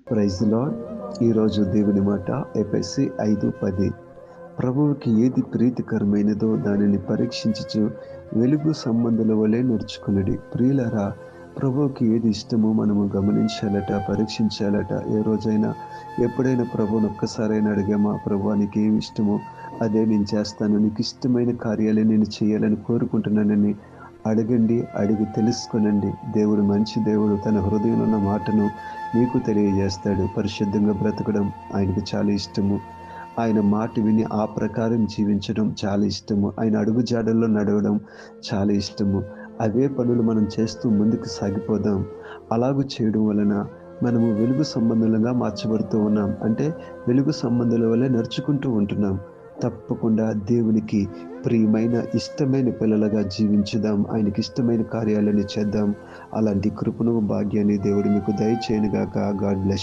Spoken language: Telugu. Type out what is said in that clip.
Praise the lord. ఈరోజు దేవుని మాట ఎఫెసీ 5:10. ప్రభువుకి ఏది ప్రీతికరమైనదో దానిని పరీక్షించుచు వెలుగు సంబంధుల వలె నడుచుకొనుడి. ప్రియులారా, ప్రభువుకి ఏది ఇష్టమో మనము గమనించాలట, పరీక్షించాలట. ఏ రోజైనా ఎప్పుడైనా ప్రభువుని ఒక్కసారైనా అడిగామా, ప్రభువా నీకేమి ఇష్టమో అదే నేను చేస్తాను, నీకు ఇష్టమైన కార్యాలే నేను చేయాలని కోరుకుంటున్నానని అడగండి. అడిగి తెలుసుకొనండి. దేవుడు మంచి దేవుడు. తన హృదయంలో ఉన్న మాటను మీకు తెలియజేస్తాడు. పరిశుద్ధంగా బ్రతకడం ఆయనకు చాలా ఇష్టము. ఆయన మాట విని ఆ ప్రకారం జీవించడం చాలా ఇష్టము. ఆయన అడుగు జాడల్లో నడవడం చాలా ఇష్టము. అవే పనులు మనం చేస్తూ ముందుకు సాగిపోదాం. అలాగు చేయడం వలన మనము వెలుగు సంబంధులుగా మార్చబడుతూ ఉన్నాం. అంటే వెలుగు సంబంధుల వలె నడుచుకుంటూ ఉంటున్నాం. తప్పకుండా దేవునికి ప్రియమైన, ఇష్టమైన పిల్లలుగా జీవించుదాం. ఆయనకి ఇష్టమైన కార్యాలని చేద్దాం. అలాంటి కృపను, భాగ్యాన్ని దేవుడు మీకు దయచేయనుగాక. God bless.